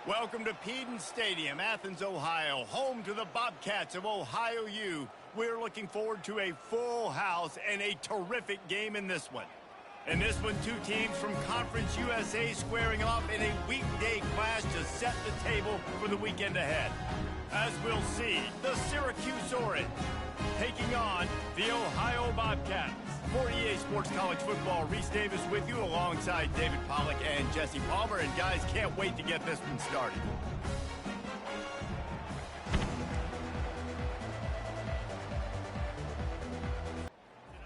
Welcome to Peden Stadium, Athens, Ohio, home to the Bobcats of Ohio U. We're looking forward to a full house and a terrific game in this one. In this one, two teams from Conference USA squaring off in a weekday clash to set the table for the weekend ahead. As we'll see, the Syracuse Orange taking on the Ohio Bobcats. For EA Sports College Football, Reese Davis with you alongside David Pollack and Jesse Palmer. And guys, can't wait to get this one started.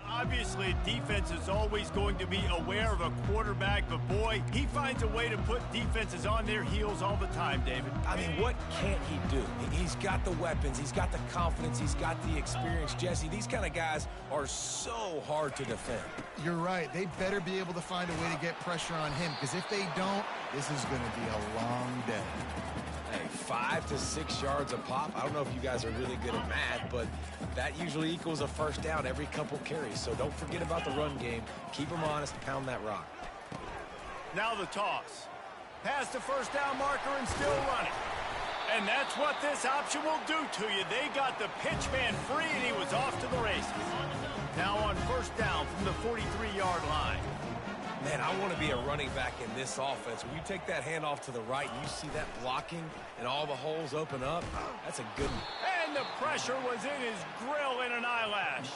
Obviously, defense is always going to be aware of a quarterback, but boy, he finds a way to put defenses on their heels all the time, David. I mean, what can't he do? He's got the weapons, he's got the confidence, he's got the experience. Jesse, these kind of guys are so hard to defend. You're right. They better be able to find a way to get pressure on him, because if they don't, this is going to be a long day. Hey, 5 to 6 yards a pop. I don't know if you guys are really good at math, but that usually equals a first down every couple carries. So don't forget about the run game. Keep them honest, pound that rock. Now the toss. Past the first down marker and still running. And that's what this option will do to you. They got the pitch man free, and he was off to the races. Now on first down from the 43-yard line. Man, I want to be a running back in this offense. When you take that handoff to the right and you see that blocking and all the holes open up, that's a good one. And the pressure was in his grill in an eyelash.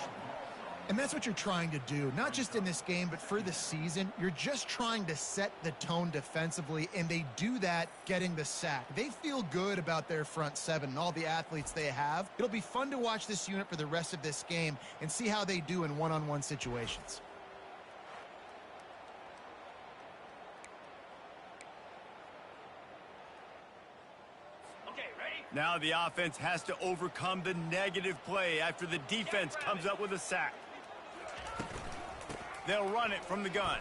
And that's what you're trying to do, not just in this game, but for the season. You're just trying to set the tone defensively, and they do that getting the sack. They feel good about their front seven and all the athletes they have. It'll be fun to watch this unit for the rest of this game and see how they do in one-on-one situations. Now the offense has to overcome the negative play after the defense comes up with a sack. They'll run it from the gun.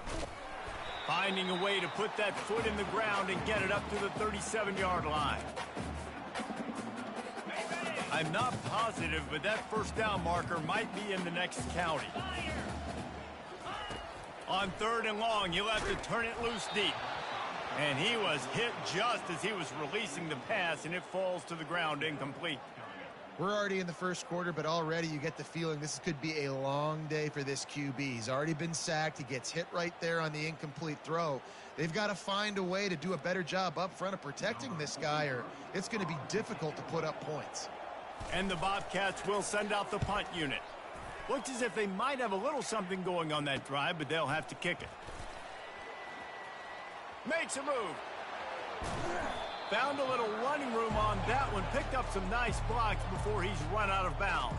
Finding a way to put that foot in the ground and get it up to the 37-yard line. I'm not positive, but that first down marker might be in the next county. On third and long, he'll have to turn it loose deep. And he was hit just as he was releasing the pass, and it falls to the ground incomplete. We're already in the first quarter, but already you get the feeling this could be a long day for this QB. He's already been sacked. He gets hit right there on the incomplete throw. They've got to find a way to do a better job up front of protecting this guy, or it's going to be difficult to put up points. And the Bobcats will send out the punt unit. Looks as if they might have a little something going on that drive, but they'll have to kick it. Makes a move. Found a little running room on that one. Picked up some nice blocks before he's run out of bounds.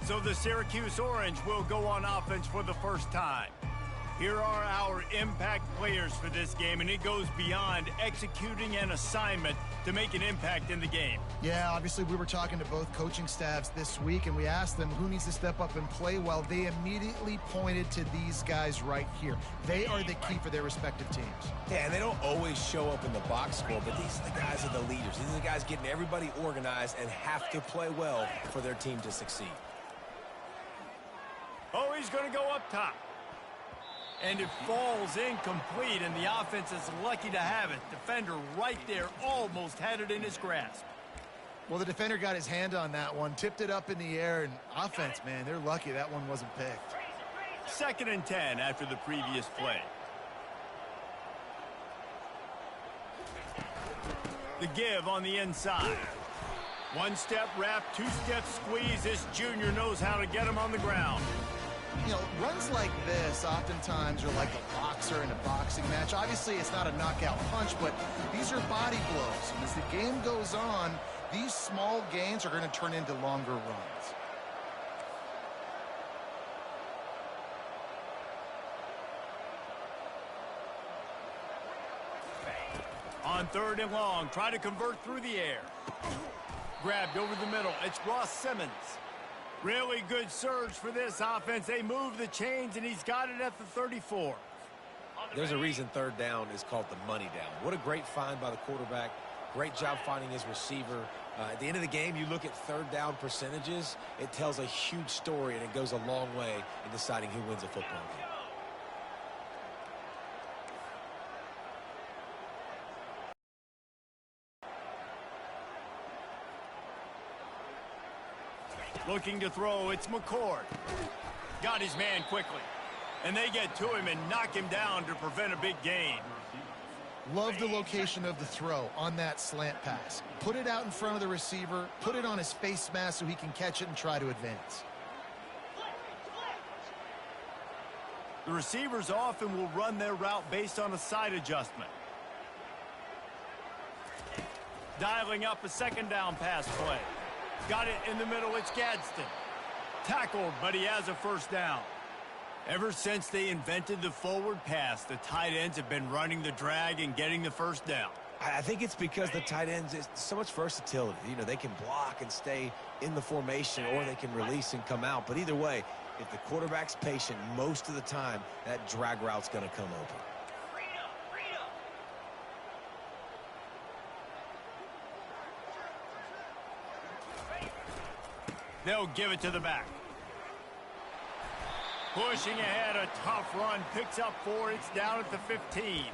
So the Syracuse Orange will go on offense for the first time. Here are our impact players for this game, and it goes beyond executing an assignment to make an impact in the game. Yeah, obviously we were talking to both coaching staffs this week, and we asked them who needs to step up and play well. They immediately pointed to these guys right here. They are the key for their respective teams. Yeah, and they don't always show up in the box score, but these are the guys are the leaders. These are the guys getting everybody organized and have to play well for their team to succeed. Oh, he's going to go up top. And it falls incomplete, and the offense is lucky to have it. Defender right there almost had it in his grasp. Well, the defender got his hand on that one, tipped it up in the air, and offense, man, they're lucky that one wasn't picked. 2nd and 10 after the previous play. The give on the inside. One-step wrap, two-step squeeze. This junior knows how to get him on the ground. You know, runs like this oftentimes are like a boxer in a boxing match. Obviously, it's not a knockout punch, but these are body blows. And as the game goes on, these small gains are going to turn into longer runs. On third and long, try to convert through the air. Grabbed over the middle. It's Ross Simmons. Really good surge for this offense. They move the chains, and he's got it at the 34. There's a reason third down is called the money down. What a great find by the quarterback. Great job finding his receiver. At the end of the game, you look at third down percentages. It tells a huge story, and it goes a long way in deciding who wins a football game. Looking to throw, it's McCord. Got his man quickly. And they get to him and knock him down to prevent a big gain. Love the location of the throw on that slant pass. Put it out in front of the receiver, put it on his face mask so he can catch it and try to advance. The receivers often will run their route based on a side adjustment. Dialing up a second down pass play. Got it in the middle, it's Gadsden. Tackled, but he has a first down. Ever since they invented the forward pass, the tight ends have been running the drag and getting the first down. I think it's because the tight ends is so much versatility. You know, they can block and stay in the formation, or they can release and come out. But either way, if the quarterback's patient, most of the time, that drag route's going to come open. They'll give it to the back. Pushing ahead, a tough run, picks up 4, it's down at the 15.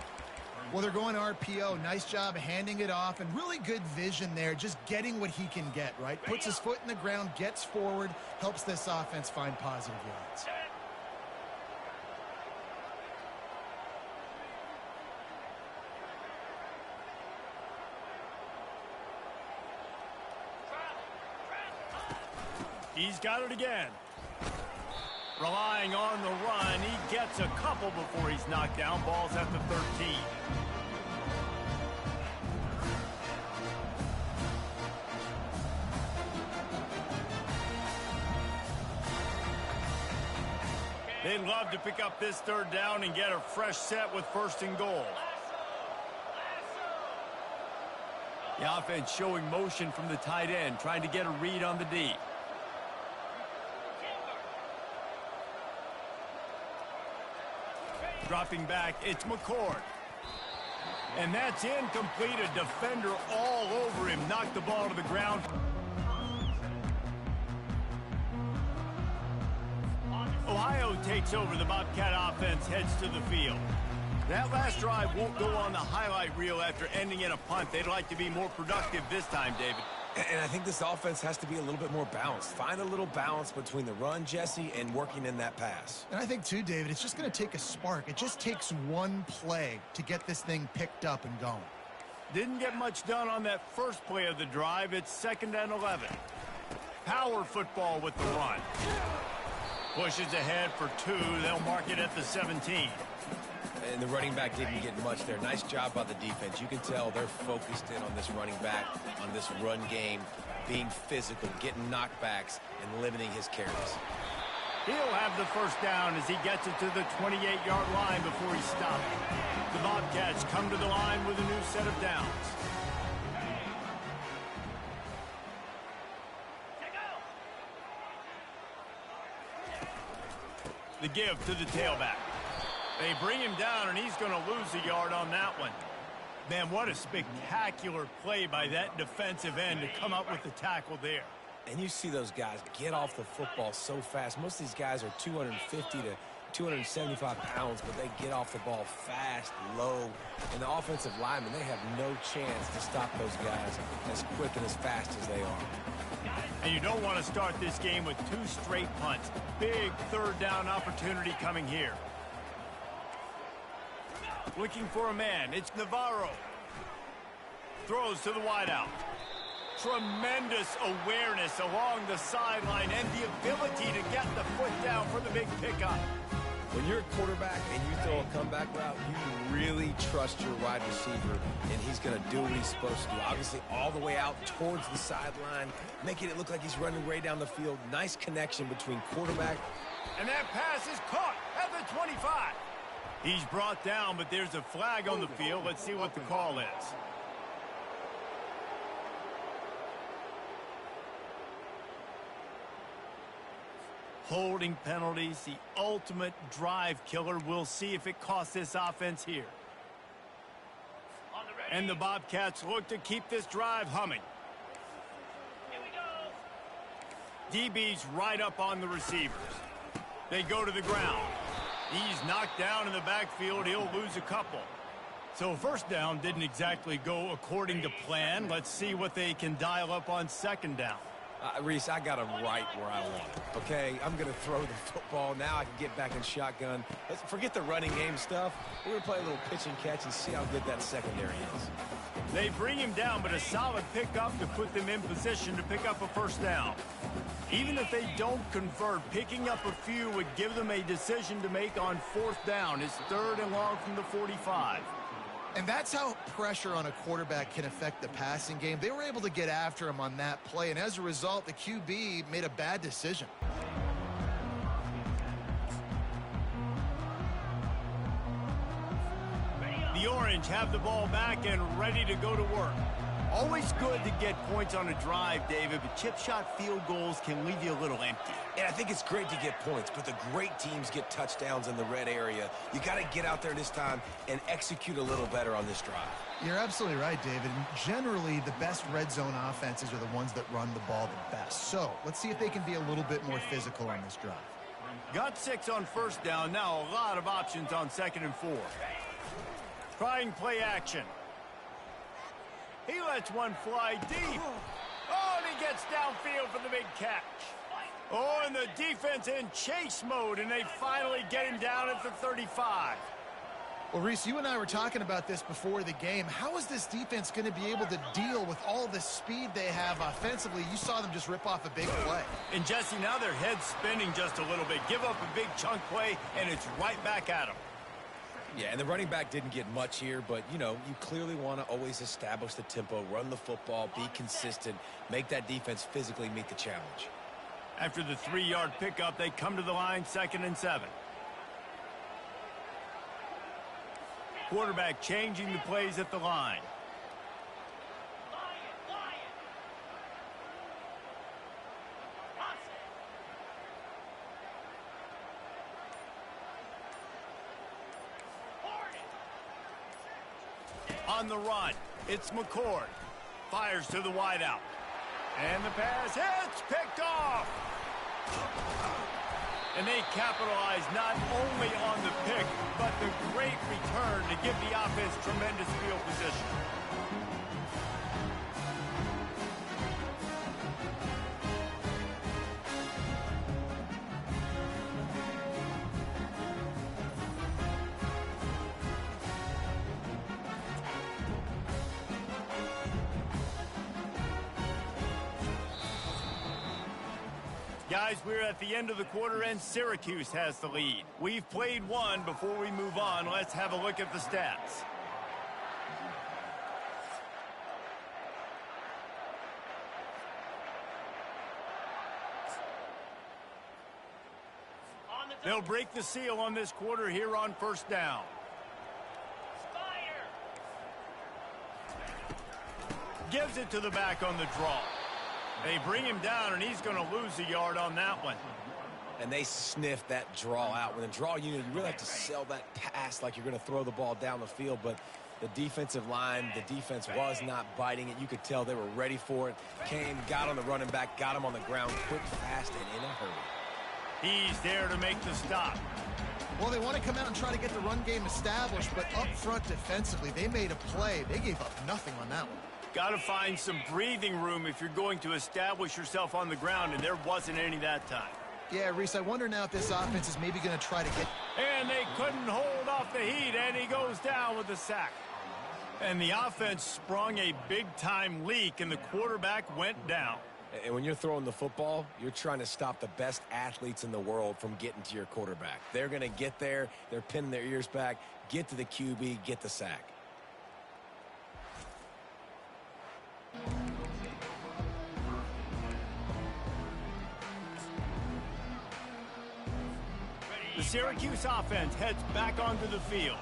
Well, they're going RPO. Nice job handing it off, and really good vision there, just getting what he can get, right? Puts his foot in the ground, gets forward, helps this offense find positive yards. He's got it again. Relying on the run, he gets a couple before he's knocked down. Ball's at the 13. They'd love to pick up this third down and get a fresh set with first and goal. The offense showing motion from the tight end, trying to get a read on the D. Dropping back, it's McCord. And that's incomplete. A defender all over him. Knocked the ball to the ground. Ohio takes over. The Bobcat offense heads to the field. That last drive won't go on the highlight reel after ending in a punt. They'd like to be more productive this time, David. And I think this offense has to be a little bit more balanced. Find a little balance between the run, Jesse, and working in that pass. And I think, too, David, it's just going to take a spark. It just takes one play to get this thing picked up and going. Didn't get much done on that first play of the drive. It's 2nd and 11. Power football with the run. Pushes ahead for 2. They'll mark it at the 17. And the running back didn't get much there. Nice job by the defense. You can tell they're focused in on this running back, on this run game, being physical, getting knockbacks, and limiting his carries. He'll have the first down as he gets it to the 28-yard line before he's stopped. The Bobcats come to the line with a new set of downs. The give to the tailback. They bring him down, and he's going to lose a yard on that one. Man, what a spectacular play by that defensive end to come up with the tackle there. And you see those guys get off the football so fast. Most of these guys are 250 to 275 pounds, but they get off the ball fast, low. And the offensive linemen, they have no chance to stop those guys as quick and as fast as they are. And you don't want to start this game with 2 straight punts. Big third down opportunity coming here. Looking for a man. It's Navarro. Throws to the wideout. Tremendous awareness along the sideline and the ability to get the foot down for the big pickup. When you're a quarterback and you throw a comeback route, you really trust your wide receiver, and he's going to do what he's supposed to do. Obviously, all the way out towards the sideline, making it look like he's running way down the field. Nice connection between quarterback. And that pass is caught at the 25. He's brought down, but there's a flag on the field. Let's see what the call is. Holding penalties, the ultimate drive killer. We'll see if it costs this offense here. And the Bobcats look to keep this drive humming. DB's right up on the receivers. They go to the ground. He's knocked down in the backfield. He'll lose a couple. So first down didn't exactly go according to plan. Let's see what they can dial up on second down. Reese, I got him right where I want him. Okay, I'm going to throw the football. Now I can get back in shotgun. Let's forget the running game stuff. We're going to play a little pitch and catch and see how good that secondary is. They bring him down, but a solid pickup to put them in position to pick up a first down. Even if they don't convert, picking up a few would give them a decision to make on fourth down. It's 3rd and long from the 45. And that's how pressure on a quarterback can affect the passing game. They were able to get after him on that play, and as a result, the QB made a bad decision. The Orange have the ball back and ready to go to work. Always good to get points on a drive, David, but chip shot field goals can leave you a little empty. And I think it's great to get points, but the great teams get touchdowns in the red area. You got to get out there this time and execute a little better on this drive. You're absolutely right, David. And generally, the best red zone offenses are the ones that run the ball the best. So let's see if they can be a little bit more physical on this drive. Got 6 on first down. Now a lot of options on 2nd and 4. Trying play action. He lets one fly deep. Oh, and he gets downfield for the big catch. Oh, and the defense in chase mode, and they finally get him down at the 35. Well, Reese, you and I were talking about this before the game. How is this defense going to be able to deal with all the speed they have offensively? You saw them just rip off a big play. And, Jesse, now their head's spinning just a little bit. Give up a big chunk play, and it's right back at them. Yeah, and the running back didn't get much here, but, you know, you clearly want to always establish the tempo, run the football, be consistent, make that defense physically meet the challenge. After the 3-yard pickup, they come to the line, 2nd and 7. Quarterback changing the plays at the line. On the run, it's McCord. Fires to the wideout. And the pass hits, picked off. And they capitalize not only on the pick, but the great return to give the offense tremendous field position. Guys, we're at the end of the quarter, and Syracuse has the lead. We've played one. Before we move on, let's have a look at the stats. They'll break the seal on this quarter here on first down. Gives it to the back on the draw. They bring him down, and he's going to lose a yard on that one. And they sniff that draw out. When the draw unit, you really have to sell that pass like you're going to throw the ball down the field. But the defensive line, the defense was not biting it. You could tell they were ready for it. Came, got on the running back, got him on the ground quick, fast, and in a hurry. He's there to make the stop. Well, they want to come out and try to get the run game established, but up front defensively, they made a play. They gave up nothing on that one. Got to find some breathing room if you're going to establish yourself on the ground, and there wasn't any that time. Yeah, Reese, I wonder now if this offense is maybe going to try to get... And they couldn't hold off the heat, and he goes down with the sack. And the offense sprung a big-time leak, and the quarterback went down. And when you're throwing the football, you're trying to stop the best athletes in the world from getting to your quarterback. They're going to get there. They're pinning their ears back, get to the QB, get the sack. The Syracuse offense heads back onto the field.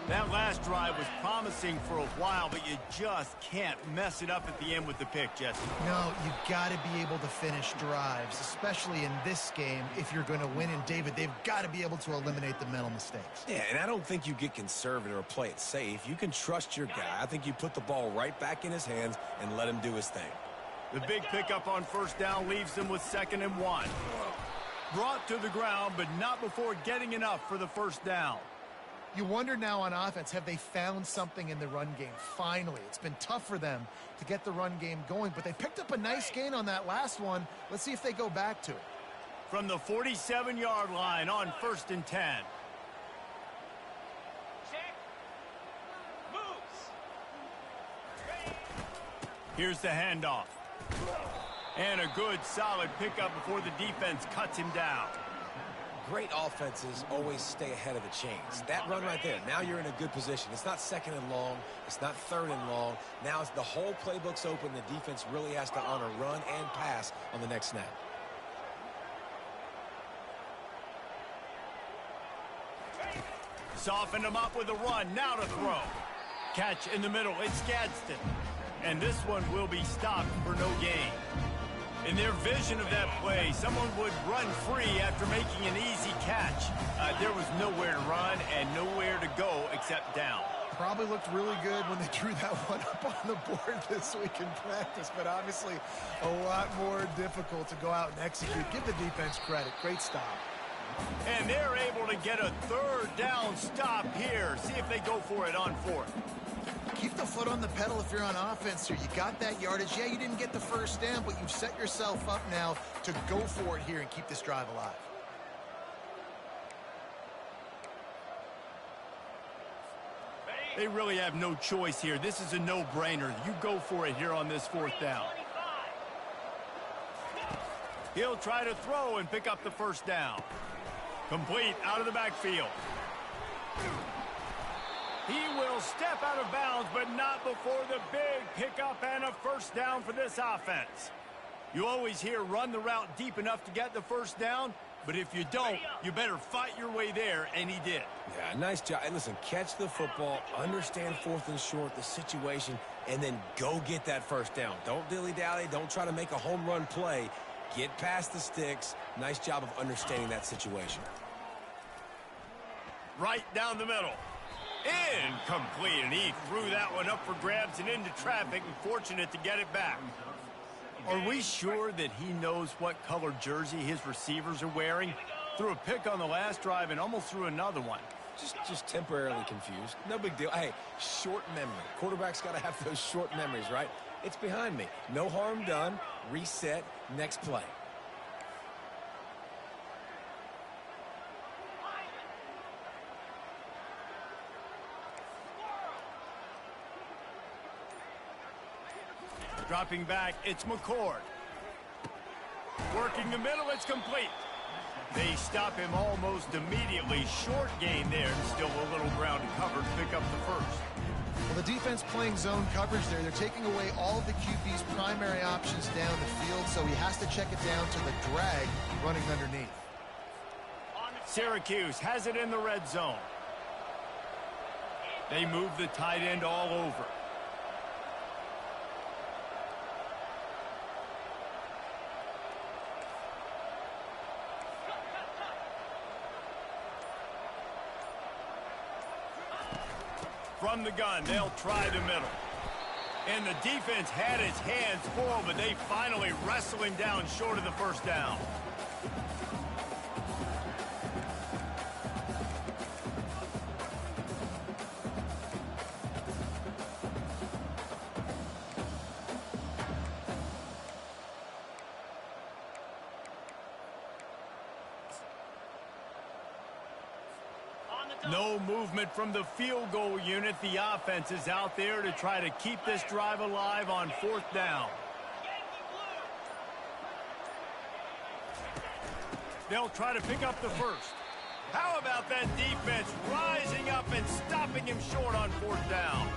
That last drive was promising for a while, but you just can't mess it up at the end with the pick, Jesse. No, you got to be able to finish drives, especially in this game. If you're going to win, and David, they've got to be able to eliminate the mental mistakes. Yeah, and I don't think you get conservative or play it safe. You can trust your guy. I think you put the ball right back in his hands and let him do his thing. The big pickup on first down leaves them with 2nd and 1. Brought to the ground, but not before getting enough for the first down. You wonder now on offense, have they found something in the run game? Finally, it's been tough for them to get the run game going, but they picked up a nice gain on that last one. Let's see if they go back to it. From the 47-yard line on 1st and 10. Check. Moves. Here's the handoff. And a good, solid pickup before the defense cuts him down. Great offenses always stay ahead of the chains. That run right there, now you're in a good position. It's not 2nd and long. It's not 3rd and long. Now it's the whole playbook's open. The defense really has to honor run and pass on the next snap. Soften him up with a run. Now to throw. Catch in the middle. It's Gadsden. And this one will be stopped for no gain. In their vision of that play, someone would run free after making an easy catch. There was nowhere to run and nowhere to go except down. Probably looked really good when they drew that one up on the board this week in practice, but obviously a lot more difficult to go out and execute. Give the defense credit. Great stop. And they're able to get a 3rd down stop here. See if they go for it on 4th. Keep the foot on the pedal if you're on offense here. You got that yardage. Yeah, you didn't get the first down, but you've set yourself up now to go for it here and keep this drive alive. They really have no choice here. This is a no-brainer. You go for it here on this 4th down. He'll try to throw and pick up the first down. Complete out of the backfield. He will step out of bounds, but not before the big pickup and a first down for this offense. You always hear run the route deep enough to get the first down, but if you don't, you better fight your way there, and he did. Yeah, nice job. And listen, catch the football, understand 4th and short, the situation, and then go get that first down. Don't dilly-dally. Don't try to make a home run play. Get past the sticks. Nice job of understanding that situation. Right down the middle. Incomplete, and he threw that one up for grabs and into traffic, and fortunate to get it back. Are we sure that he knows what color jersey his receivers are wearing? Threw a pick on the last drive and almost threw another one. Just temporarily confused. No big deal. Hey, short memory. Quarterback's got to have those short memories, right? It's behind me. No harm done. Reset. Next play. Dropping back, it's McCord. Working the middle, it's complete. They stop him almost immediately. Short gain there, and still a little ground to cover to pick up the first. Well, the defense playing zone coverage there. They're taking away all of the QB's primary options down the field, so he has to check it down to the drag running underneath. Syracuse has it in the red zone. They move the tight end all over. From the gun, they'll try the middle. And the defense had its hands full, but they finally wrestle him down short of the first down. No movement from the field goal unit. The offense is out there to try to keep this drive alive on 4th down. They'll try to pick up the first. How about that defense rising up and stopping him short on 4th down?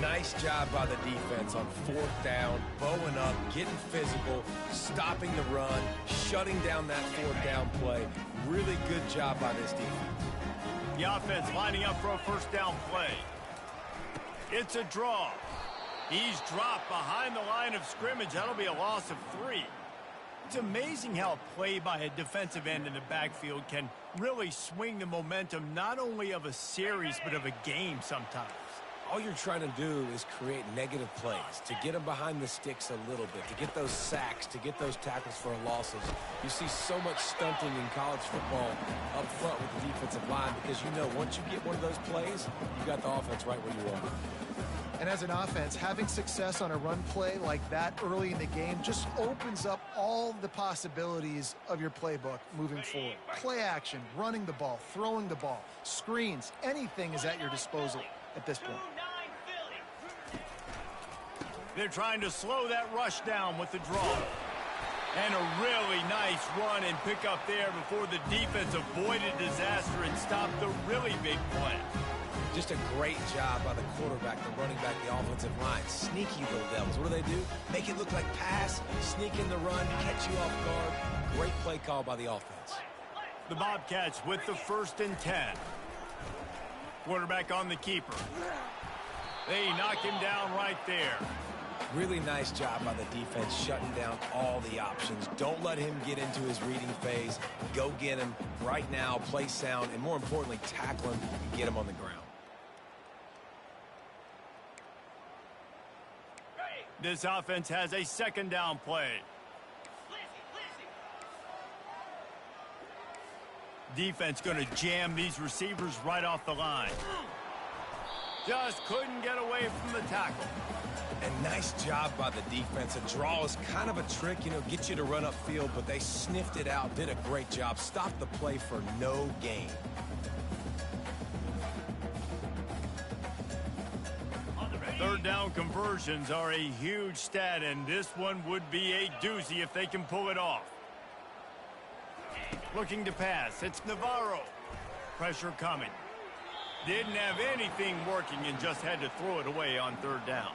Nice job by the defense on 4th down, bowing up, getting physical, stopping the run, shutting down that 4th down play. Really good job by this defense. The offense lining up for a first down play. It's a draw. He's dropped behind the line of scrimmage. That'll be a loss of 3. It's amazing how a play by a defensive end in the backfield can really swing the momentum not only of a series but of a game sometimes. All you're trying to do is create negative plays, to get them behind the sticks a little bit, to get those sacks, to get those tackles for losses. You see so much stunting in college football up front with the defensive line because you know once you get one of those plays, you got the offense right where you are. And as an offense, having success on a run play like that early in the game just opens up all the possibilities of your playbook moving forward. Play action, running the ball, throwing the ball, screens, anything is at your disposal at this point. They're trying to slow that rush down with the draw. And a really nice run and pick up there before the defense avoided disaster and stopped the really big play. Just a great job by the quarterback, the running back, the offensive line. Sneaky little devils. What do? Make it look like pass, sneak in the run, catch you off guard. Great play call by the offense. The Bobcats with the 1st and 10. Quarterback on the keeper. They knock him down right there. Really nice job by the defense shutting down all the options. Don't let him get into his reading phase. Go get him right now, play sound, and more importantly, tackle him and get him on the ground. This offense has a 2nd down play. Defense going to jam these receivers right off the line. Just couldn't get away from the tackle. And nice job by the defense. A draw is kind of a trick, get you to run upfield, but they sniffed it out, did a great job, stopped the play for no gain. Third down conversions are a huge stat, and this one would be a doozy if they can pull it off. Looking to pass. It's Navarro. Pressure coming. Didn't have anything working and just had to throw it away on 3rd down.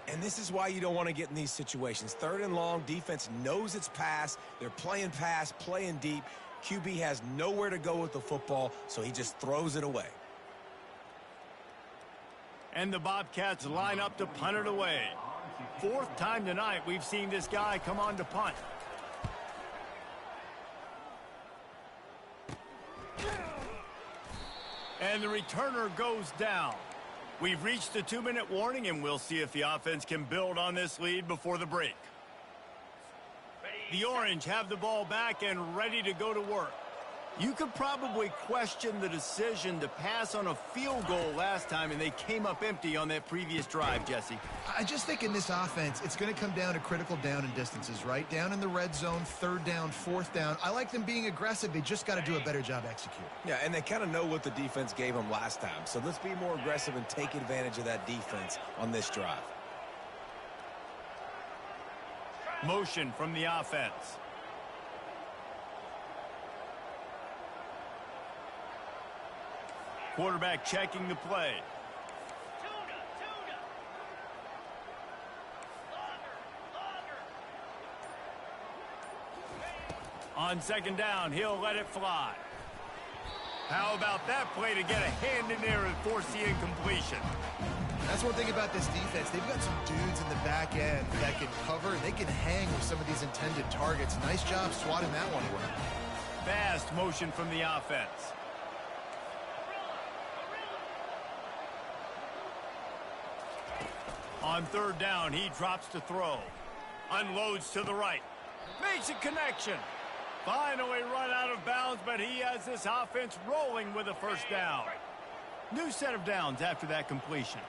And this is why you don't want to get in these situations. 3rd and long, defense knows it's pass. They're playing pass, playing deep. QB has nowhere to go with the football, so he just throws it away. And the Bobcats line up to punt it away. 4th time tonight we've seen this guy come on to punt. And the returner goes down. We've reached the 2-minute warning, and we'll see if the offense can build on this lead before the break. The Orange have the ball back and ready to go to work. You could probably question the decision to pass on a field goal last time, and they came up empty on that previous drive, Jesse. I just think in this offense, it's going to come down to critical down and distances, right? Down in the red zone, 3rd down, 4th down. I like them being aggressive. They just got to do a better job executing. Yeah, and they kind of know what the defense gave them last time. So let's be more aggressive and take advantage of that defense on this drive. Motion from the offense. Quarterback checking the play. On 2nd down, he'll let it fly. How about that play to get a hand in there and force the incompletion? That's one thing about this defense. They've got some dudes in the back end that can cover. They can hang with some of these intended targets. Nice job swatting that one away. Fast motion from the offense. On 3rd down, he drops to throw. Unloads to the right. Makes a connection. Finally run out of bounds, but he has this offense rolling with a 1st down. New set of downs after that completion.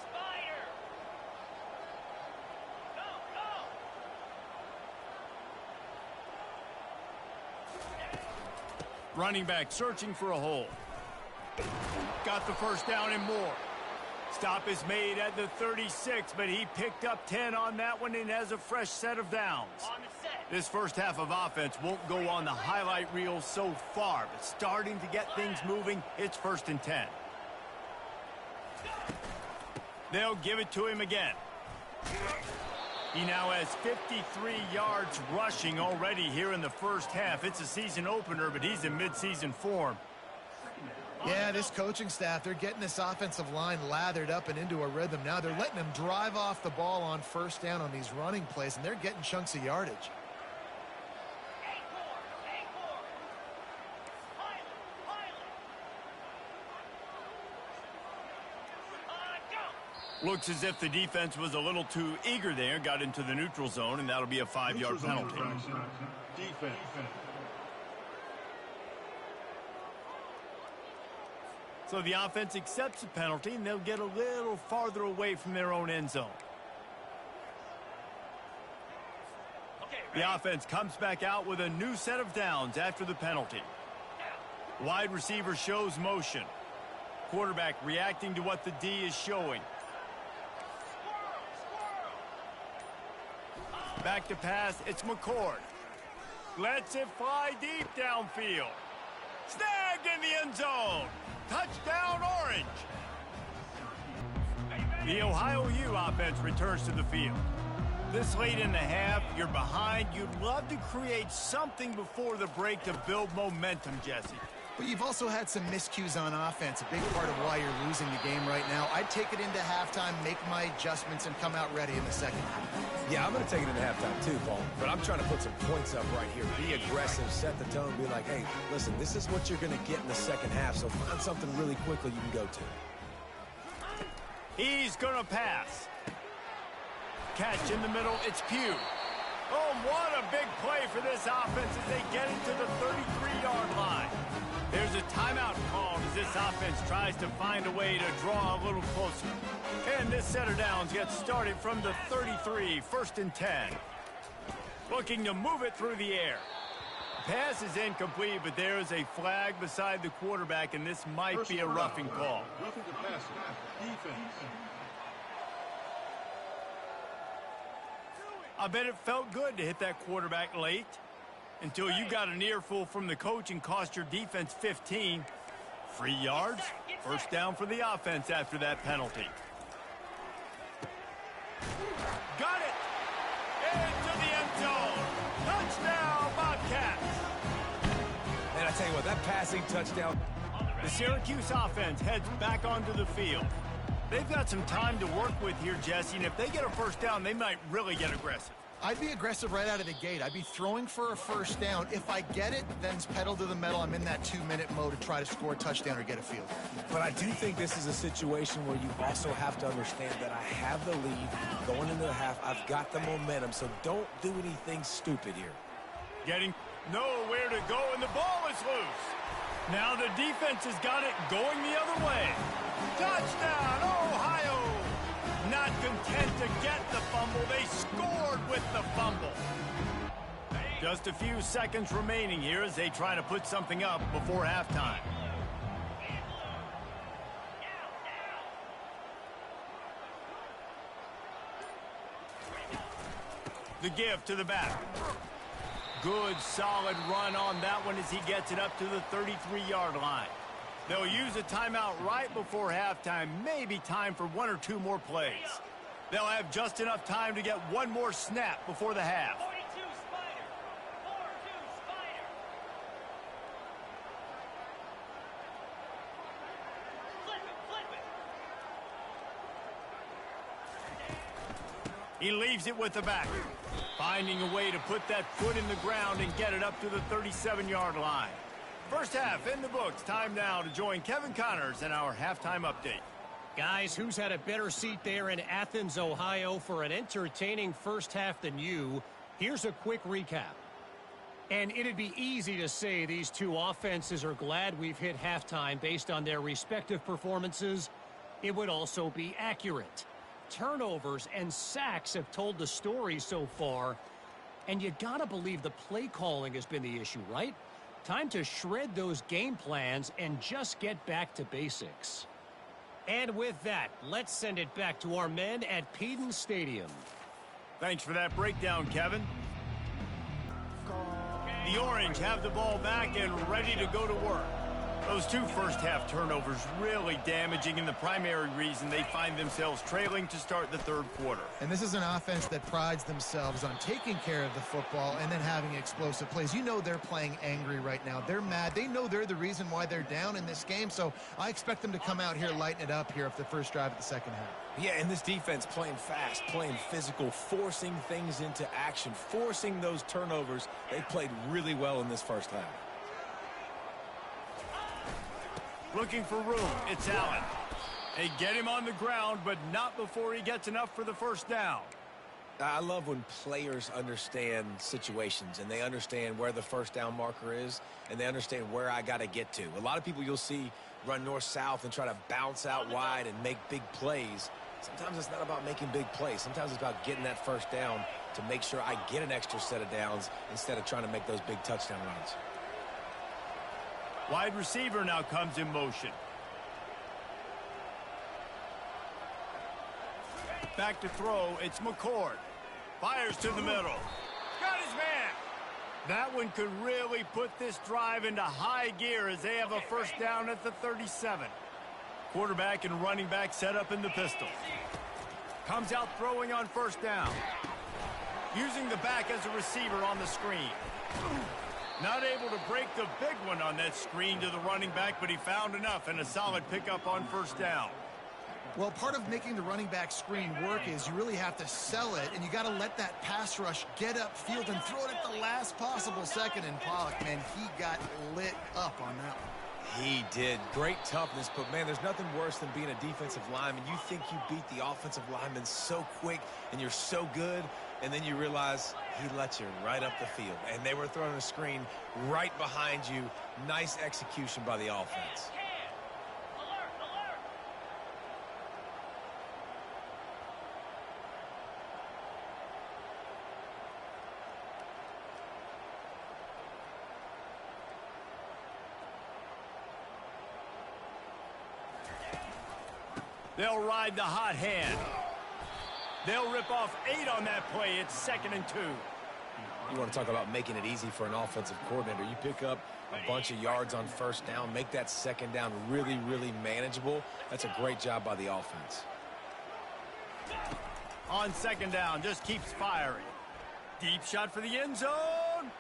Spider. Go. Running back searching for a hole. Got the 1st down and more. Stop is made at the 36, but he picked up 10 on that one and has a fresh set of downs. This first half of offense won't go on the highlight reel so far, but starting to get things moving, it's 1st and 10. They'll give it to him again. He now has 53 yards rushing already here in the first half. It's a season opener, but he's in midseason form. Yeah, this coaching staff, they're getting this offensive line lathered up and into a rhythm. Now they're letting them drive off the ball on first down on these running plays, and they're getting chunks of yardage. Looks as if the defense was a little too eager there, got into the neutral zone, and that'll be a 5-yard penalty. Defense. So the offense accepts the penalty, and they'll get a little farther away from their own end zone. The offense comes back out with a new set of downs after the penalty. Wide receiver shows motion. Quarterback reacting to what the D is showing. Back to pass, it's McCord. Lets it fly deep downfield. Snagged in the end zone. Touchdown, Orange. The Ohio U offense returns to the field. This late in the half, you're behind. You'd love to create something before the break to build momentum, Jesse. But you've also had some miscues on offense, a big part of why you're losing the game right now. I'd take it into halftime, make my adjustments, and come out ready in the second half. Yeah, I'm going to take it into halftime too, Paul. But I'm trying to put some points up right here. Be aggressive, set the tone, be like, hey, listen, this is what you're going to get in the second half, so find something really quickly you can go to. He's going to pass. Catch in the middle, it's Pugh. Oh, what a big play for this offense as they get into the 33-yard line. There's a timeout called as this offense tries to find a way to draw a little closer. And this set of downs gets started from the 33, 1st and 10. Looking to move it through the air. Pass is incomplete, but there is a flag beside the quarterback, and this might be a roughing call. Roughing the passer. Defense. I bet it felt good to hit that quarterback late until you got an earful from the coach and cost your defense 15. 3 yards, first down for the offense after that penalty. Got it! Into the end zone! Touchdown, Bobcats! And I tell you what, that passing touchdown. The Syracuse offense heads back onto the field. They've got some time to work with here, Jesse, and if they get a first down, they might really get aggressive. I'd be aggressive right out of the gate. I'd be throwing for a first down. If I get it, then it's pedal to the metal. I'm in that 2-minute mode to try to score a touchdown or get a field. But I do think this is a situation where you also have to understand that I have the lead going into the half. I've got the momentum, so don't do anything stupid here. Getting nowhere to go, and the ball is loose. Now the defense has got it going the other way. Touchdown, Ohio! Not content to get the fumble, they scored with the fumble. Just a few seconds remaining here as they try to put something up before halftime. The give to the back. Good, solid run on that one as he gets it up to the 33-yard line. They'll use a timeout right before halftime, maybe time for 1 or 2 more plays. They'll have just enough time to get one more snap before the half. 42 Spider. 4-2 Spider. Flip it. He leaves it with the back, finding a way to put that foot in the ground and get it up to the 37-yard line. First half in the books. Time now to join Kevin Connors in our halftime update. Guys, who's had a better seat there in Athens, Ohio for an entertaining first half than you? Here's a quick recap. And it'd be easy to say these two offenses are glad we've hit halftime based on their respective performances. It would also be accurate. Turnovers and sacks have told the story so far. And you gotta believe the play calling has been the issue, right? Time to shred those game plans and just get back to basics. And with that, let's send it back to our men at Peden Stadium. Thanks for that breakdown, Kevin. The Orange have the ball back and ready to go to work. Those two first-half turnovers really damaging, and the primary reason they find themselves trailing to start the third quarter. And this is an offense that prides themselves on taking care of the football and then having explosive plays. You know they're playing angry right now. They're mad. They know they're the reason why they're down in this game, so I expect them to come out here, lighten it up here for the first drive of the second half. Yeah, and this defense playing fast, playing physical, forcing things into action, forcing those turnovers. They played really well in this first half. Looking for room. It's Allen. They get him on the ground, but not before he gets enough for the first down. I love when players understand situations and they understand where the first down marker is and they understand where I got to get to. A lot of people you'll see run north-south and try to bounce out wide and make big plays. Sometimes it's not about making big plays. Sometimes it's about getting that first down to make sure I get an extra set of downs instead of trying to make those big touchdown runs. Wide receiver now comes in motion. Back to throw, it's McCord. Fires to the middle. Got his man. That one could really put this drive into high gear as they have a first down at the 37. Quarterback and running back set up in the pistol. Comes out throwing on first down. Using the back as a receiver on the screen. Not able to break the big one on that screen to the running back, but he found enough and a solid pickup on first down. Well, part of making the running back screen work is you really have to sell it, and you got to let that pass rush get upfield and throw it at the last possible second. And Pollock, man, he got lit up on that one. He did. Great toughness, but, man, there's nothing worse than being a defensive lineman. You think you beat the offensive lineman so quick and you're so good, and then you realize he let you right up the field. And they were throwing a screen right behind you. Nice execution by the offense. They'll ride the hot hand. They'll rip off 8 on that play. It's 2nd and 2. You want to talk about making it easy for an offensive coordinator. You pick up a bunch of yards on first down, make that second down really, really manageable. That's a great job by the offense. On second down, just keeps firing. Deep shot for the end zone.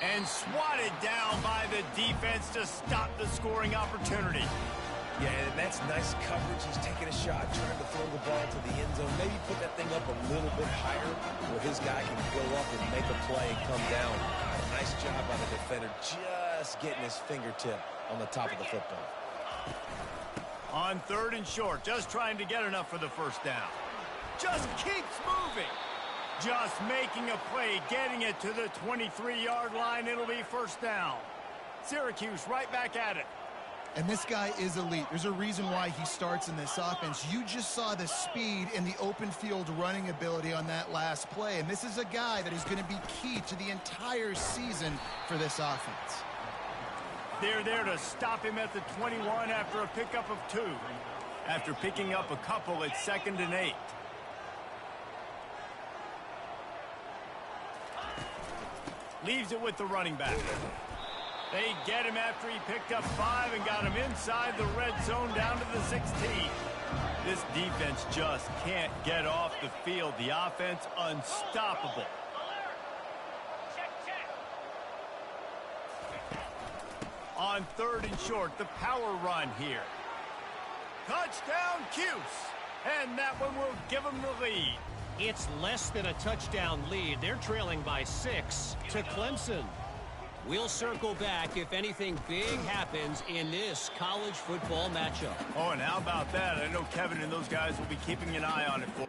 And swatted down by the defense to stop the scoring opportunity. Yeah, and that's nice coverage. He's taking a shot, trying to throw the ball to the end zone. Maybe put that thing up a little bit higher where his guy can go up and make a play and come down. Nice job by the defender, just getting his fingertip on the top of the football. On 3rd and short, just trying to get enough for the first down. Just keeps moving. Just making a play, getting it to the 23-yard line. It'll be first down. Syracuse right back at it. And this guy is elite. There's a reason why he starts in this offense. You just saw the speed and the open field running ability on that last play. And this is a guy that is going to be key to the entire season for this offense. They're there to stop him at the 21 after a pickup of 2. After picking up a couple, it's 2nd and 8. Leaves it with the running back. They get him after he picked up 5 and got him inside the red zone down to the 16. This defense just can't get off the field. The offense unstoppable. On 3rd and short, the power run here. Touchdown, Cuse. And that one will give them the lead. It's less than a touchdown lead. They're trailing by 6 to Clemson. We'll circle back if anything big happens in this college football matchup. Oh, and how about that? I know Kevin and those guys will be keeping an eye on it for.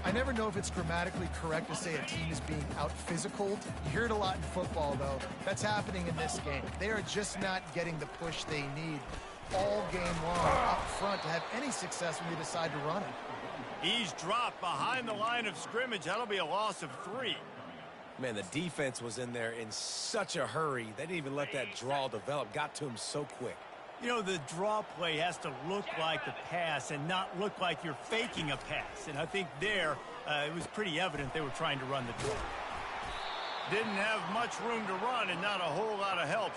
I never know if it's grammatically correct to say a team is being out-physicaled. You hear it a lot in football, though. That's happening in this game. They are just not getting the push they need all game long up front to have any success when they decide to run it. He's dropped behind the line of scrimmage. That'll be a loss of 3. Man, the defense was in there in such a hurry. They didn't even let that draw develop. Got to him so quick. You know, the draw play has to look like a pass and not look like you're faking a pass. And I think there, it was pretty evident they were trying to run the draw. didn't have much room to run and not a whole lot of help.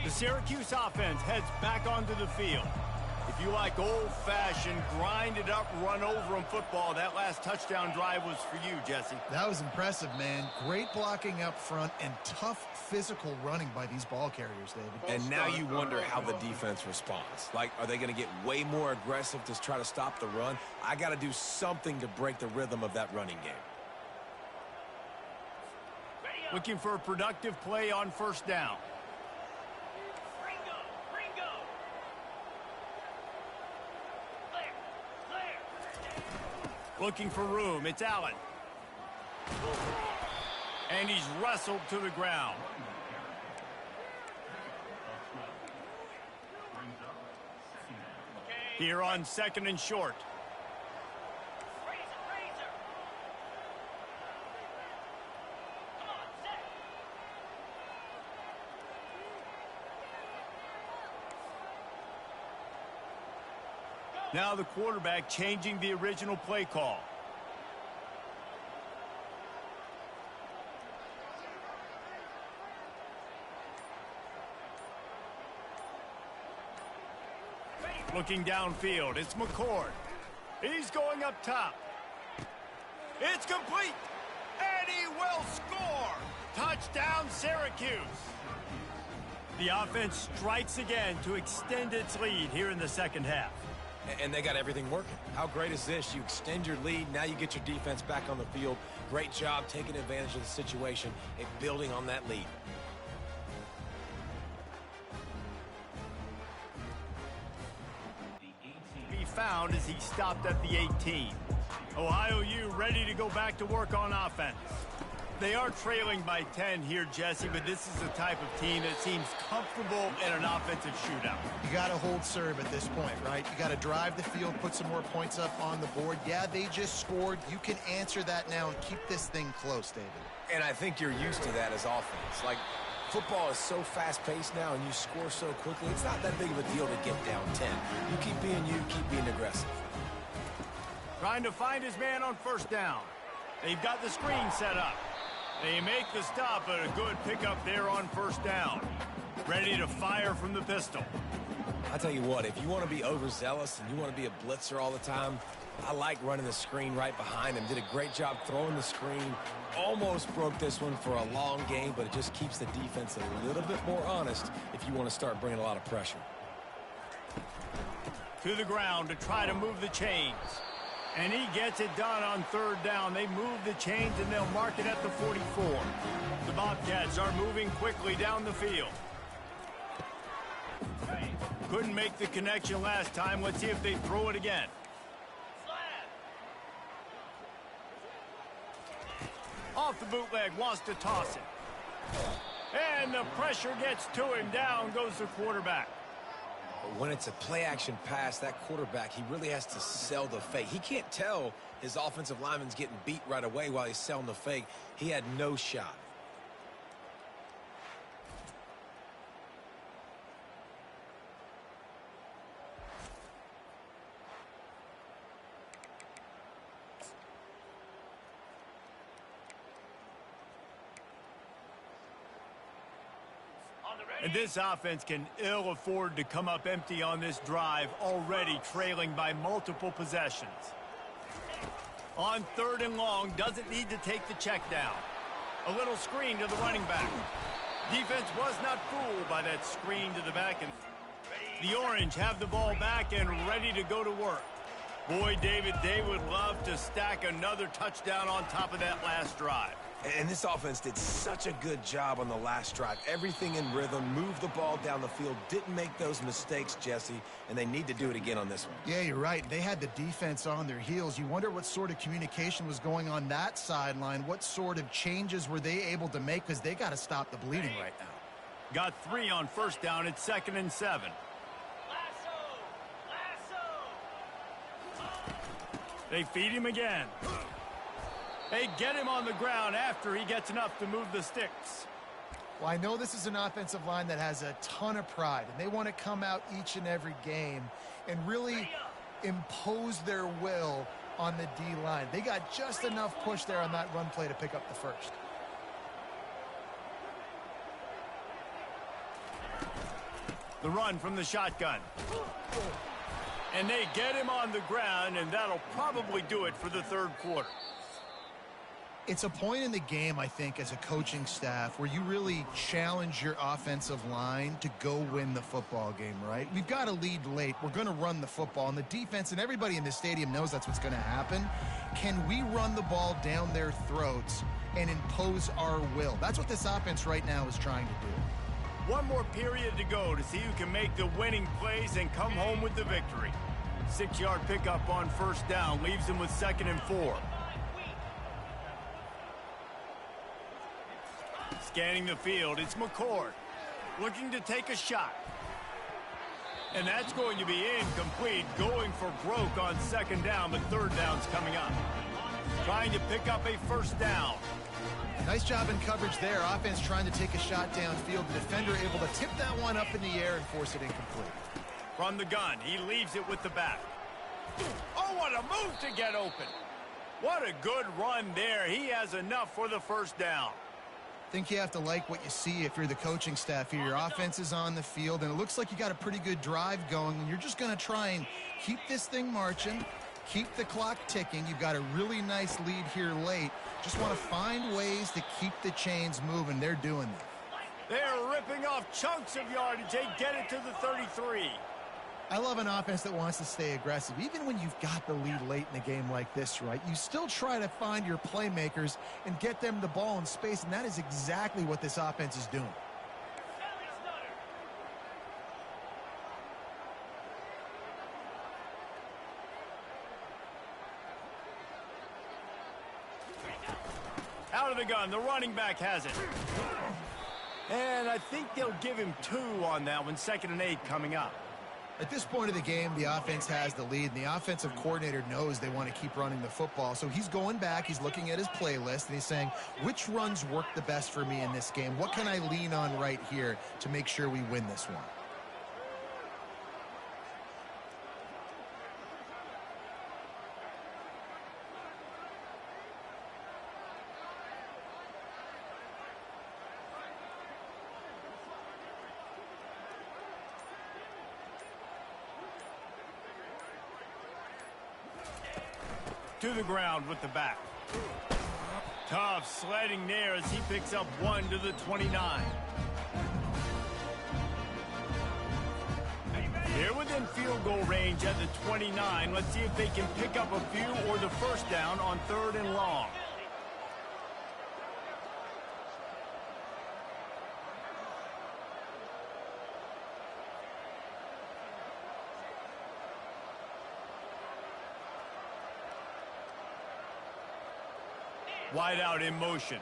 The Syracuse offense heads back onto the field. If you like old-fashioned, grind-it-up, run-over-'em football, that last touchdown drive was for you, Jesse. That was impressive, man. Great blocking up front and tough physical running by these ball carriers, David. And now you wonder how the defense responds. Like, are they going to get way more aggressive to try to stop the run? I got to do something to break the rhythm of that running game. Looking for a productive play on first down. Looking for room. It's Allen. And he's wrestled to the ground. Here on 2nd and short. Now the quarterback changing the original play call. Looking downfield, it's McCord. He's going up top. It's complete, and he will score. Touchdown, Syracuse. The offense strikes again to extend its lead here in the second half. And they got everything working. How great is this? You extend your lead. Now you get your defense back on the field. Great job taking advantage of the situation and building on that lead. He found as he stopped at the 18. Ohio U ready to go back to work on offense. They are trailing by 10 here, Jesse, but this is the type of team that seems comfortable in an offensive shootout. You got to hold serve at this point, right? You got to drive the field, put some more points up on the board. Yeah, they just scored. You can answer that now and keep this thing close, David. And I think you're used to that as offense. Like, football is so fast-paced now, and you score so quickly. It's not that big of a deal to get down 10. You keep being aggressive. Trying to find his man on first down. They've got the screen set up. They make the stop, but a good pickup there on first down. Ready to fire from the pistol. I tell you what, if you want to be overzealous and you want to be a blitzer all the time, I like running the screen right behind him. Did a great job throwing the screen. Almost broke this one for a long game, but it just keeps the defense a little bit more honest if you want to start bringing a lot of pressure. To the ground to try to move the chains. And he gets it done on third down. They move the chains, and they'll mark it at the 44. The Bobcats are moving quickly down the field. Couldn't make the connection last time. Let's see if they throw it again. Off the bootleg, wants to toss it. And the pressure gets to him. Down goes the quarterback. When it's a play-action pass, that quarterback, he really has to sell the fake. He can't tell his offensive lineman's getting beat right away while he's selling the fake. He had no shot. And this offense can ill afford to come up empty on this drive, already trailing by multiple possessions. On third and long, doesn't need to take the check down. A little screen to the running back. Defense was not fooled by that screen to the back. And the Orange have the ball back and ready to go to work. Boy, David, they would love to stack another touchdown on top of that last drive. And this offense did such a good job on the last drive. Everything in rhythm, moved the ball down the field, didn't make those mistakes, Jesse, and they need to do it again on this one. Yeah, you're right. They had the defense on their heels. You wonder what sort of communication was going on that sideline. What sort of changes were they able to make? Because they got to stop the bleeding right now. Got 3 on first down. It's 2nd and 7. They feed him again. They get him on the ground after he gets enough to move the sticks. Well, I know this is an offensive line that has a ton of pride, and they want to come out each and every game and really impose their will on the D-line. They got just enough push there on that run play to pick up the first. The run from the shotgun. And they get him on the ground, and that'll probably do it for the third quarter. It's a point in the game, I think, as a coaching staff where you really challenge your offensive line to go win the football game, right? We've got a lead late. We're going to run the football, and the defense and everybody in the stadium knows that's what's going to happen. Can we run the ball down their throats and impose our will? That's what this offense right now is trying to do. One more period to go to see who can make the winning plays and come home with the victory. 6-yard pickup on first down leaves them with 2nd and 4. Scanning the field, it's McCord looking to take a shot. And that's going to be incomplete, going for broke on 2nd down, but 3rd down's coming up. Trying to pick up a first down. Nice job in coverage there. Offense trying to take a shot downfield. The defender able to tip that one up in the air and force it incomplete. From the gun, he leaves it with the back. Oh, what a move to get open. What a good run there. He has enough for the first down. I think you have to like what you see if you're the coaching staff here. Your offense is on the field, and it looks like you got a pretty good drive going, and you're just going to try and keep this thing marching, keep the clock ticking. You've got a really nice lead here late. Just want to find ways to keep the chains moving. They're doing that. They're ripping off chunks of yardage. They get it to the 33. I love an offense that wants to stay aggressive. Even when you've got the lead late in a game like this, right, you still try to find your playmakers and get them the ball in space, and that is exactly what this offense is doing. Out of the gun, the running back has it. And I think they'll give him 2 on that one. 2nd and 8 coming up. At this point of the game, the offense has the lead, and the offensive coordinator knows they want to keep running the football. So he's going back, he's looking at his playlist, and he's saying, which runs work the best for me in this game? What can I lean on right here to make sure we win this one? To the ground with the back. Tough sledding there as he picks up 1 to the 29. They're within field goal range at the 29. Let's see if they can pick up a few or the first down on 3rd and long. Wide out in motion.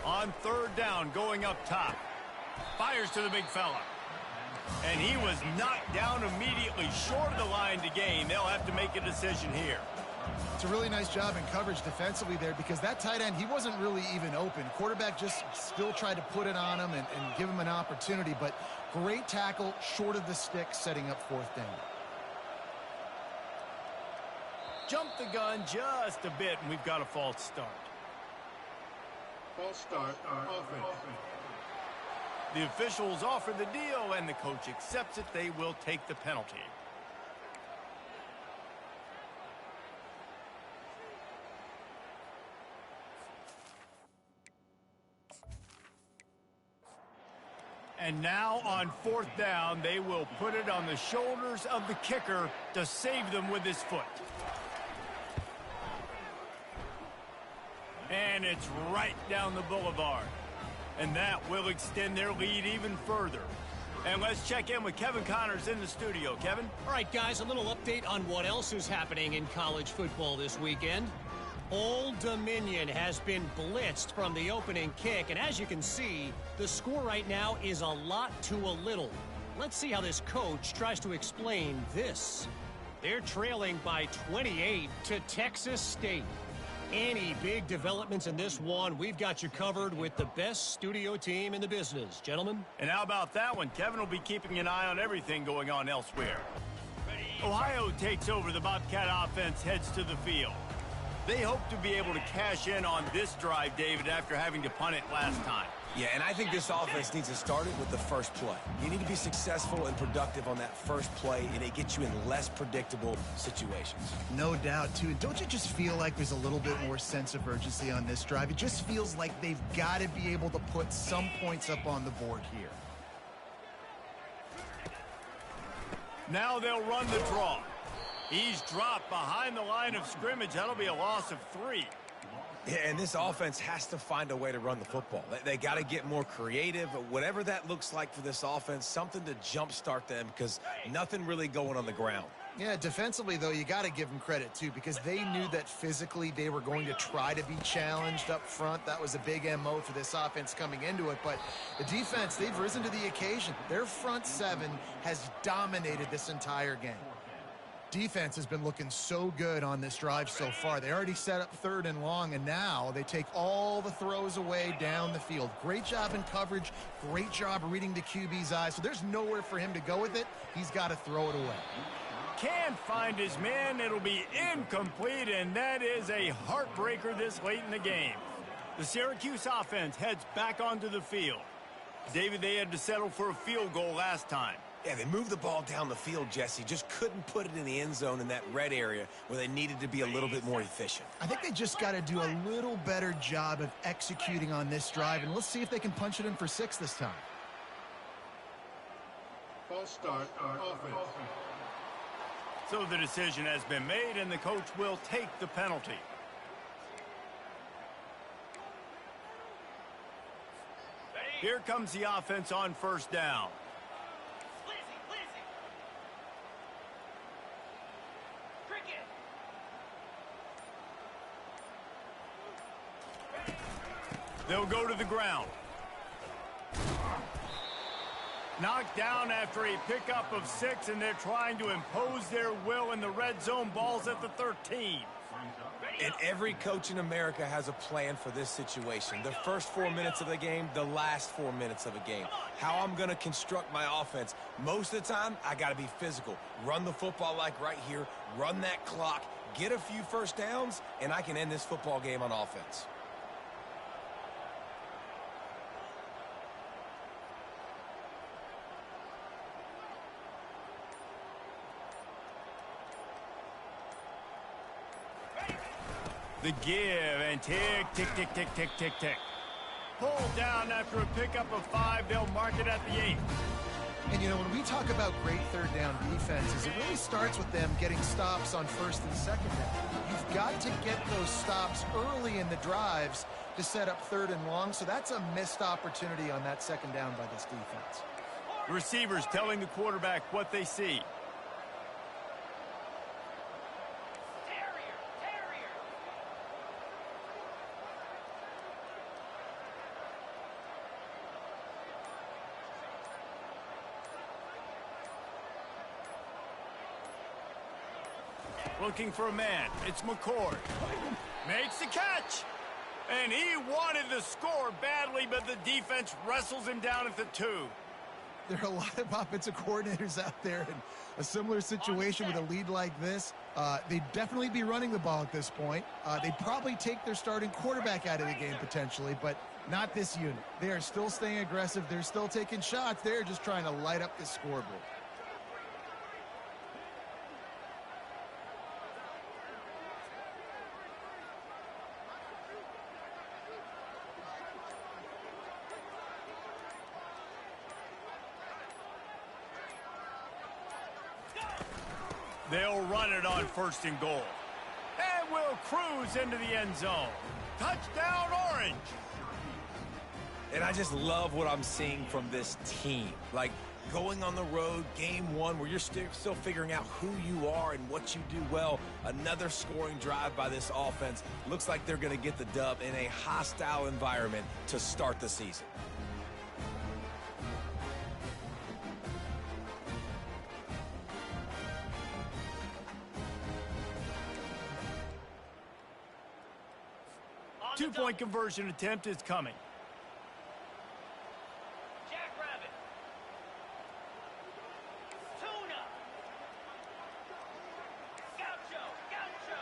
On 3rd down, going up top. Fires to the big fella. And he was knocked down immediately, short of the line to gain. They'll have to make a decision here. It's a really nice job in coverage defensively there, because that tight end, he wasn't really even open. Quarterback just still tried to put it on him and give him an opportunity, but great tackle short of the stick, setting up 4th down. Jump the gun just a bit, and we've got a false start. False start, offense. The officials offer the deal, and the coach accepts it. They will take the penalty. And now on 4th down, they will put it on the shoulders of the kicker to save them with his foot. And it's right down the boulevard. And that will extend their lead even further. And let's check in with Kevin Connors in the studio. Kevin? All right, guys, a little update on what else is happening in college football this weekend. Old Dominion has been blitzed from the opening kick, and as you can see, the score right now is a lot to a little. Let's see how this coach tries to explain this. They're trailing by 28 to Texas State. Any big developments in this one, we've got you covered with the best studio team in the business, gentlemen. And how about that one? Kevin will be keeping an eye on everything going on elsewhere. Ohio takes over. The Bobcat offense heads to the field. They hope to be able to cash in on this drive, David, after having to punt it last time. Yeah, and I think this offense needs to start it with the first play. You need to be successful and productive on that first play, and it gets you in less predictable situations. No doubt, too. Don't you just feel like there's a little bit more sense of urgency on this drive? It just feels like they've got to be able to put some points up on the board here. Now they'll run the draw. He's dropped behind the line of scrimmage. That'll be a loss of 3. Yeah, and this offense has to find a way to run the football. They got to get more creative, whatever that looks like for this offense, something to jumpstart them because nothing really going on the ground. Yeah, defensively, though, you got to give them credit, too, because they knew that physically they were going to try to be challenged up front. That was a big MO for this offense coming into it. But the defense, they've risen to the occasion. Their front seven has dominated this entire game. Defense has been looking so good on this drive so far. They already set up 3rd and long, and now they take all the throws away down the field. Great job in coverage. Great job reading the QB's eyes. So there's nowhere for him to go with it. He's got to throw it away. Can't find his man. It'll be incomplete, and that is a heartbreaker this late in the game. The Syracuse offense heads back onto the field. David, they had to settle for a field goal last time. Yeah, they moved the ball down the field, Jesse. Just couldn't put it in the end zone in that red area where they needed to be a little bit more efficient. I think they just got to do a little better job of executing on this drive, and let's see if they can punch it in for 6 this time. False start, offense. So the decision has been made, and the coach will take the penalty. Here comes the offense on 1st down. They'll go to the ground. Knocked down after a pickup of 6, and they're trying to impose their will in the red zone. Ball's at the 13. And every coach in America has a plan for this situation. The first 4 minutes of the game, the last 4 minutes of a game. How I'm going to construct my offense. Most of the time, I got to be physical. Run the football like right here. Run that clock. Get a few first downs, and I can end this football game on offense. The give, and tick, tick, tick, tick, tick, tick, tick. Pulled down after a pickup of 5. They'll mark it at the 8. And, you know, when we talk about great 3rd down defenses, it really starts with them getting stops on 1st and 2nd down. You've got to get those stops early in the drives to set up 3rd and long, so that's a missed opportunity on that 2nd down by this defense. The receivers telling the quarterback what they see. Looking for a man. It's McCord. Makes the catch. And he wanted the score badly, but the defense wrestles him down at the 2. There are a lot of offensive coordinators out there in a similar situation with a lead like this. They'd definitely be running the ball at this point. They'd probably take their starting quarterback out of the game potentially, but not this unit. They are still staying aggressive. They're still taking shots. They're just trying to light up the scoreboard. They'll run it on 1st and goal. And will cruise into the end zone. Touchdown, Orange. And I just love what I'm seeing from this team. Like, going on the road, game 1, where you're still figuring out who you are and what you do well. Another scoring drive by this offense. Looks like they're going to get the dub in a hostile environment to start the season. Two-point conversion attempt is coming. Jackrabbit. Tuna. Gaucho. Gaucho.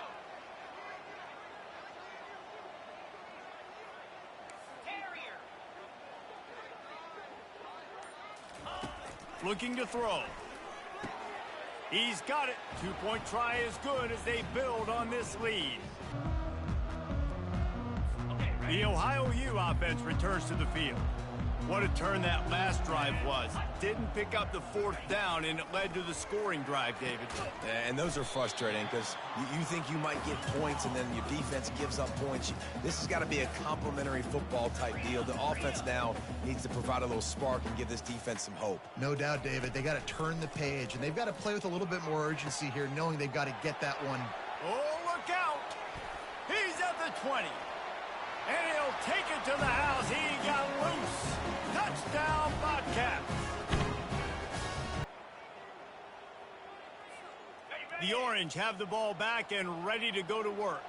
Terrier. Looking to throw. He's got it. Two-point try is good as they build on this lead. The Ohio U offense returns to the field. What a turn that last drive was. Didn't pick up the fourth down, and it led to the scoring drive, David. Yeah, and those are frustrating because you think you might get points and then your defense gives up points. This has got to be a complementary football type deal. The offense now needs to provide a little spark and give this defense some hope. No doubt, David. They got to turn the page, and they've got to play with a little bit more urgency here, knowing they've got to get that one. Oh, look out! He's at the 20. And he'll take it to the house. He got loose. Touchdown, Bobcats. The Orange have the ball back and ready to go to work.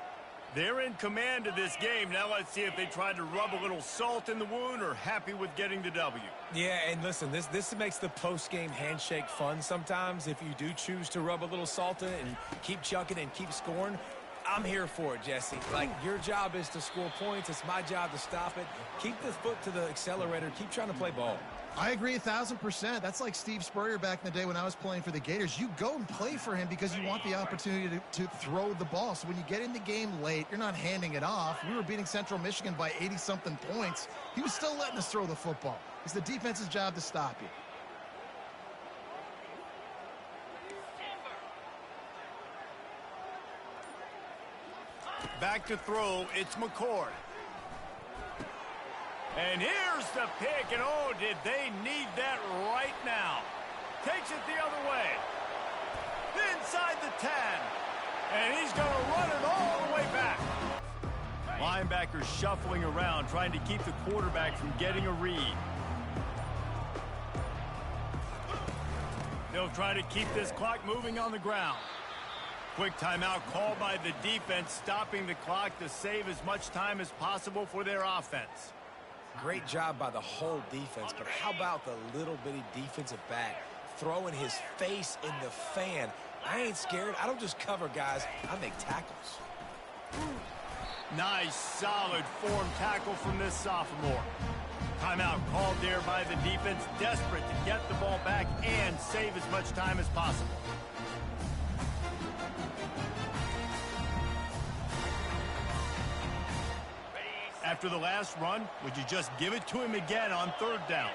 They're in command of this game. Now let's see if they try to rub a little salt in the wound or happy with getting the W. Yeah, and listen, this makes the post-game handshake fun sometimes. If you do choose to rub a little salt in it and keep chucking and keep scoring, I'm here for it, Jesse. Like, your job is to score points. It's my job to stop it. Keep the foot to the accelerator. Keep trying to play ball. I agree 1,000%. That's like Steve Spurrier back in the day when I was playing for the Gators. You go and play for him because you want the opportunity to throw the ball. So when you get in the game late, you're not handing it off. We were beating Central Michigan by 80-something points. He was still letting us throw the football. It's the defense's job to stop you. Back to throw, it's McCord. And here's the pick, and oh, did they need that right now. Takes it the other way. Inside the 10. And he's going to run it all the way back. Linebackers shuffling around, trying to keep the quarterback from getting a read. They'll try to keep this clock moving on the ground. Quick timeout called by the defense, stopping the clock to save as much time as possible for their offense. Great job by the whole defense, but how about the little bitty defensive back throwing his face in the fan? I ain't scared. I don't just cover guys. I make tackles. Nice, solid form tackle from this sophomore. Timeout called there by the defense, desperate to get the ball back and save as much time as possible. After the last run, would you just give it to him again on third down?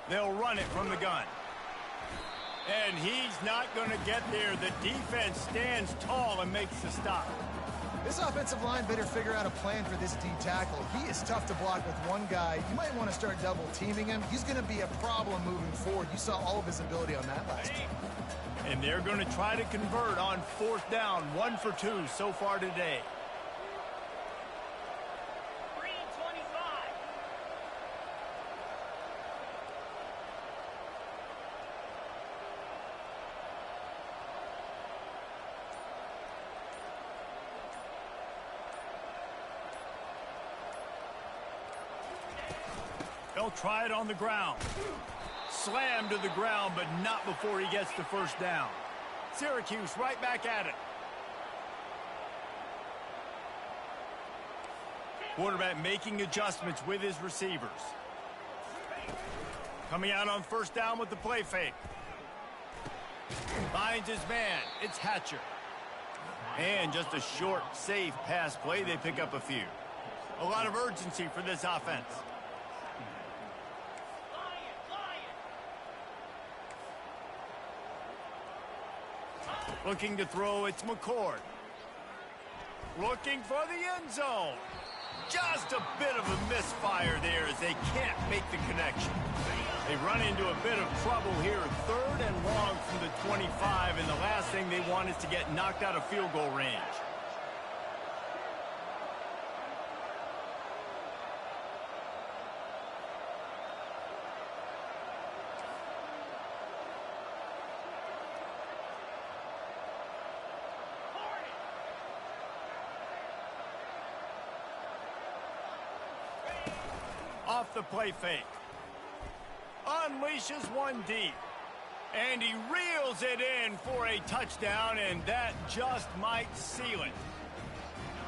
They'll run it from the gun. And he's not going to get there. The defense stands tall and makes the stop. This offensive line better figure out a plan for this D tackle. He is tough to block with one guy. You might want to start double teaming him. He's going to be a problem moving forward. You saw all of his ability on that last game. And they're going to try to convert on fourth down. 1 for 2 so far today. Green 25. They'll try it on the ground. Slammed to the ground, but not before he gets the first down. Syracuse right back at it. Quarterback making adjustments with his receivers. Coming out on first down with the play fake. Finds his man. It's Hatcher. And just a short, safe pass play. They pick up a few. A lot of urgency for this offense. Looking to throw, it's McCord. Looking for the end zone. Just a bit of a misfire there as they can't make the connection. They run into a bit of trouble here. 3rd and long from the 25, and the last thing they want is to get knocked out of field goal range. off the play fake. Unleashes one deep. And he reels it in for a touchdown, and that just might seal it.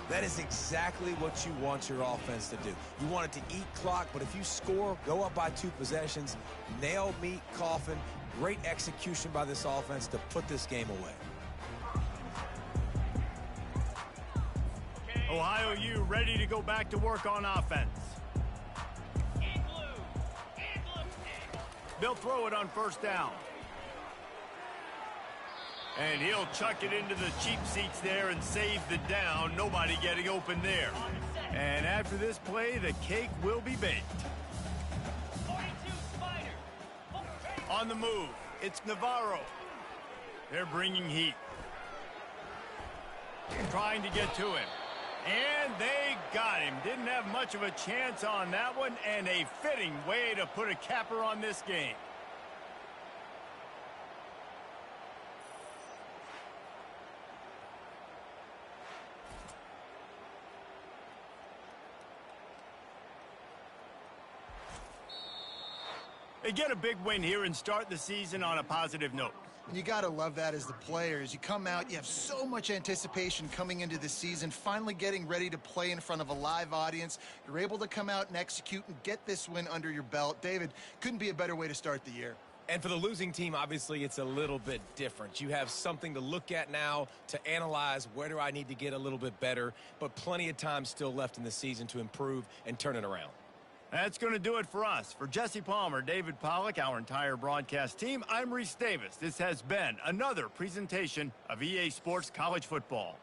That is exactly what you want your offense to do. You want it to eat clock, but if you score, go up by 2 possessions, nail meat coffin, great execution by this offense to put this game away. Ohio U ready to go back to work on offense. They'll throw it on first down. And he'll chuck it into the cheap seats there and save the down. Nobody getting open there. And after this play, the cake will be baked. On the move, it's Navarro. They're bringing heat. Trying to get to him. And they got him. Didn't have much of a chance on that one, and a fitting way to put a capper on this game. They get a big win here and start the season on a positive note. And you got to love that as the players. You come out, you have so much anticipation coming into the season, finally getting ready to play in front of a live audience. You're able to come out and execute and get this win under your belt. David, couldn't be a better way to start the year. And for the losing team, obviously, it's a little bit different. You have something to look at now to analyze where do I need to get a little bit better, but plenty of time still left in the season to improve and turn it around. That's going to do it for us. For Jesse Palmer, David Pollack, our entire broadcast team, I'm Reese Davis. This has been another presentation of EA Sports College Football.